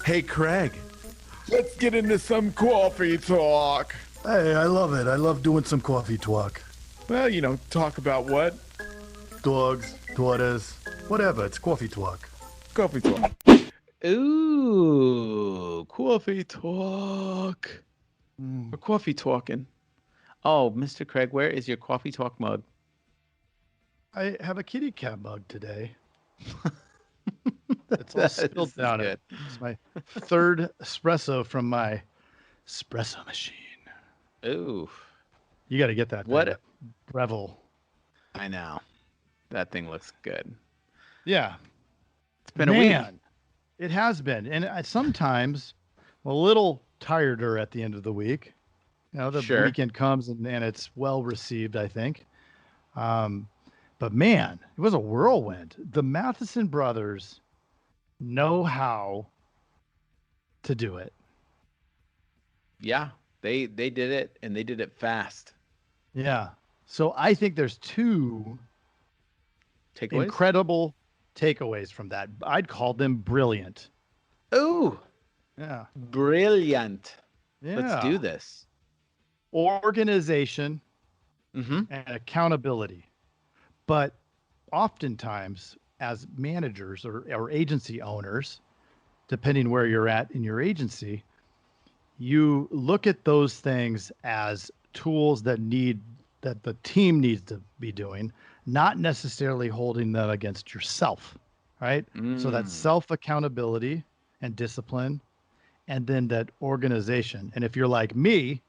Hey, Craig, let's get into some coffee talk. Hey, I love it. I love doing some coffee talk. Well, talk about what? Dogs, daughters, whatever. It's coffee talk. Coffee talk. Ooh, coffee talk. We're coffee talking. Oh, Mr. Craig, where is your coffee talk mug? I have a kitty cat mug today. It's all This spilled is down good. it. It's my third espresso from my espresso machine. Ooh, You got to get that thing. what? Breville. I know. That thing looks good. Yeah. It's been a week. Man, it has been. And sometimes I'm a little tireder at the end of the week. The Sure. weekend comes and it's well received, I think. But man, it was a whirlwind. The Matheson brothers know how to do it. Yeah, they did it, and they did it fast. Yeah. So I think there's two Takeaways? incredible takeaways from that. I'd call them brilliant. Ooh, Yeah. brilliant. Let's Yeah. do this. Organization Mm-hmm. and accountability. But oftentimes, as managers or agency owners, depending where you're at in your agency, you look at those things as tools that the team needs to be doing, not necessarily holding them against yourself, right? So that's Mm. self accountability and discipline, and then that organization. And if you're like me,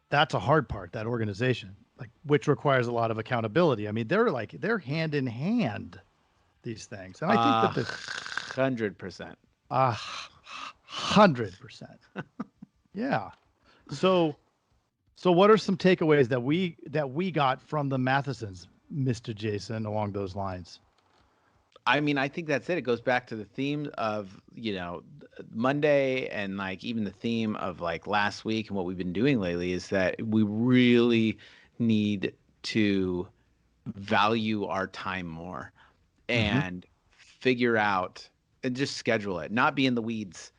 that's a hard part, that organization, like which requires a lot of accountability. I mean, they're hand in hand, these things. And I think that the 100%. 100%. Yeah. So what are some takeaways that we got from the Mathesons, Mr. Jason, along those lines? I mean, I think that's it. It goes back to the theme of, Monday, and like even the theme of like last week and what we've been doing lately is that we really need to value our time more Hmm. and figure out and just schedule it, not be in the weeds.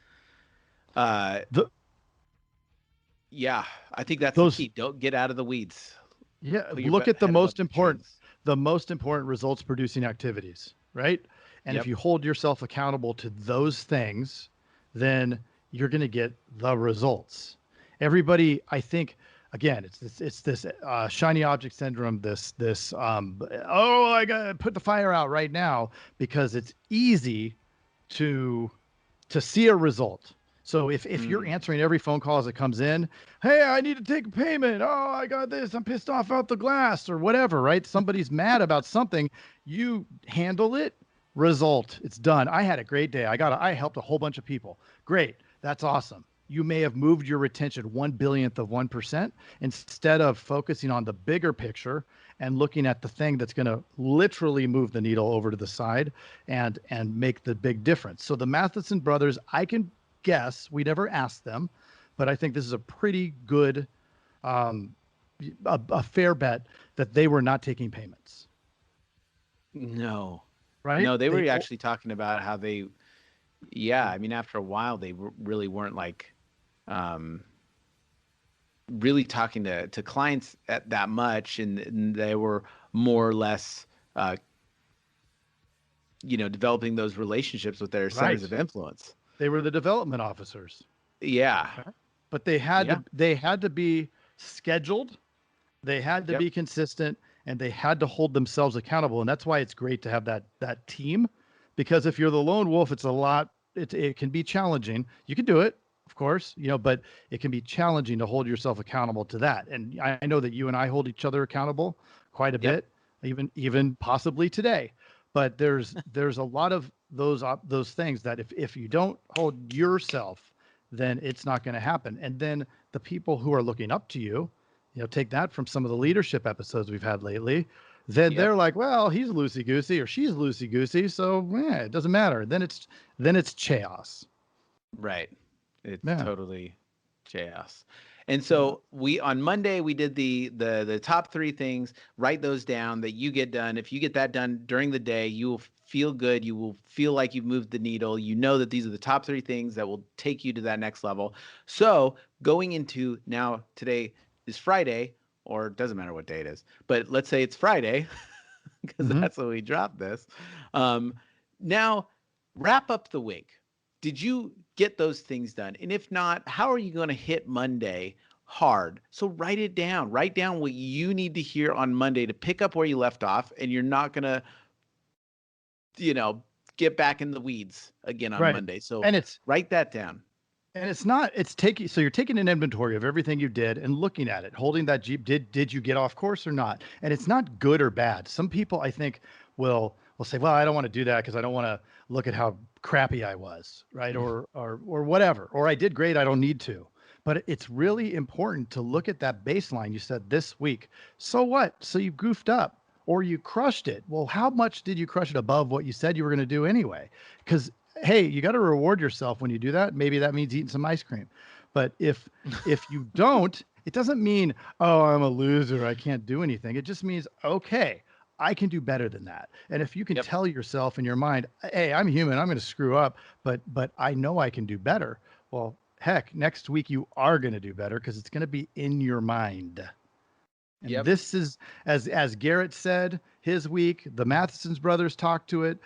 Uh, The yeah, I think that's the those key. Don't get out of the weeds. Yeah, Put your look at head above the trees. the most important results producing activities, right? And if Yep. you hold yourself accountable to those things, then you're going to get the results. Everybody, I think, again, it's this shiny object syndrome. Oh, I got to put the fire out right now because it's easy to see a result. So if you're Mm. answering every phone call as it comes in, hey, I need to take a payment. Oh, I got this. I'm pissed off out the glass or whatever, right? Somebody's mad about something. You handle it. Result. It's done. I had a great day. I helped a whole bunch of people. Great. That's awesome. You may have moved your retention 1 billionth of 1% instead of focusing on the bigger picture and looking at the thing that's going to literally move the needle over to the side and make the big difference. So the Matheson brothers, I can guess, we never asked them, but I think this is a pretty good, um, a fair bet that they were not taking payments, No. right? No, they were actually talking about how yeah, I mean, after a while, they really weren't like, um, really talking to clients at that much, and they were more or less, uh, developing those relationships with their centers right. of influence. They were the development officers, Yeah. right? But Yeah. they had to be scheduled, they had to Yep. be consistent, and they had to hold themselves accountable. And that's why it's great to have that team, because if you're the lone wolf, it can be challenging. You can do it, of course, but it can be challenging to hold yourself accountable to that. And I know that you and I hold each other accountable quite a Yep. bit, even possibly today. But there's a lot of those things that if you don't hold yourself, then it's not going to happen. And then the people who are looking up to you, take that from some of the leadership episodes we've had lately, then Yep. they're like, well, he's loosey goosey or she's loosey goosey, so it doesn't matter. Then it's chaos. Right. It's Yeah. totally chaos. And so we on Monday we did the top 3 things. Write those down that you get done. If you get that done during the day, you will feel good. You will feel like you've moved the needle. You know that these are the top 3 things that will take you to that next level. So going into now, today is Friday, or it doesn't matter what day it is, but let's say it's Friday because that's when we dropped this. Now wrap up the week. Did you get those things done? And if not, how are you going to hit Monday hard? So write it down. Write down what you need to hear on Monday to pick up where you left off, and you're not going to, get back in the weeds again on Monday. So write that down. And so you're taking an inventory of everything you did and looking at it, holding that Jeep. Did you get off course or not? And it's not good or bad. Some people, I think, will say, well, I don't want to do that because I don't want to look at how crappy I was, right? Or whatever. Or I did great, I don't need to. But it's really important to look at that baseline. You said this week. So what? So you goofed up or you crushed it. Well, how much did you crush it above what you said you were going to do anyway? Because hey, you got to reward yourself when you do that. Maybe that means eating some ice cream. But if you don't, it doesn't mean, oh, I'm a loser, I can't do anything. It just means, okay, I can do better than that. And if you can tell yourself in your mind, hey, I'm human, I'm going to screw up, but I know I can do better. Well, heck, next week you are going to do better because it's going to be in your mind. And this is, as Garrett said, his week. The Matheson's brothers talked to it.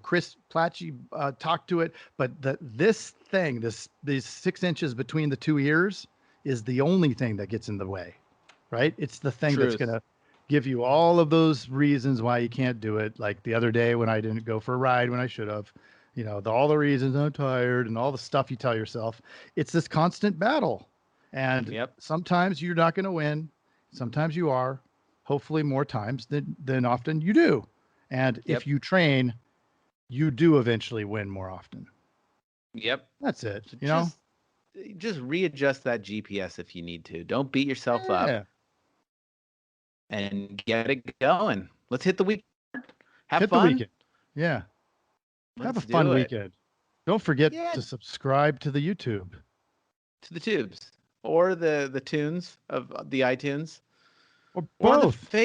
Chris Platchy talked to it. But these 6 inches between the 2 ears is the only thing that gets in the way, right? It's the thing that's going to give you all of those reasons why you can't do it. Like the other day when I didn't go for a ride when I should have, all the reasons I'm tired and all the stuff you tell yourself. It's this constant battle. And sometimes you're not going to win. Sometimes you are, hopefully more times than often you do. And if you train, you do eventually win more often. Yep. That's it. Just readjust that GPS if you need to. Don't beat yourself up and get it going. Let's hit the weekend. Hit fun. The weekend. Yeah. Have a fun weekend. Don't forget to subscribe to the YouTube. To the tubes. Or the tunes of the iTunes, or both,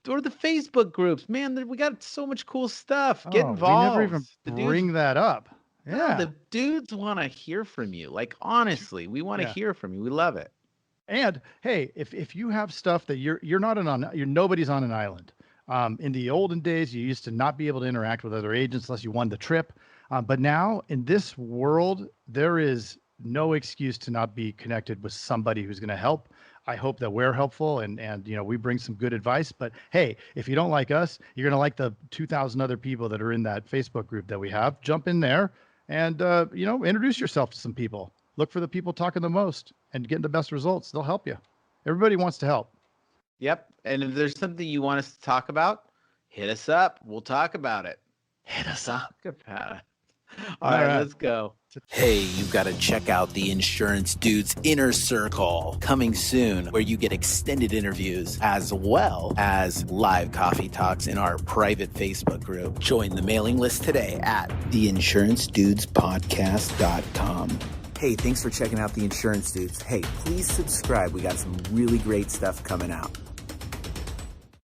or the Facebook groups. Man, we got so much cool stuff. Get involved. We never even bring that up. Yeah, no, the dudes want to hear from you. Like honestly, we want to hear from you. We love it. And hey, if you have stuff that you're nobody's on an island. In the olden days, you used to not be able to interact with other agents unless you won the trip. But now in this world, there is no excuse to not be connected with somebody who's going to help. I hope that we're helpful and we bring some good advice. But hey, if you don't like us, you're going to like the 2,000 other people that are in that Facebook group that we have. Jump in there and introduce yourself to some people. Look for the people talking the most and getting the best results. They'll help you. Everybody wants to help. Yep. And if there's something you want us to talk about, hit us up. We'll talk about it. Hit us up. All right, let's go. Hey, you've got to check out the Insurance Dudes Inner Circle coming soon, where you get extended interviews as well as live coffee talks in our private Facebook group. Join the mailing list today at theinsurancedudespodcast.com. Hey, thanks for checking out the Insurance Dudes. Hey, please subscribe. We got some really great stuff coming out.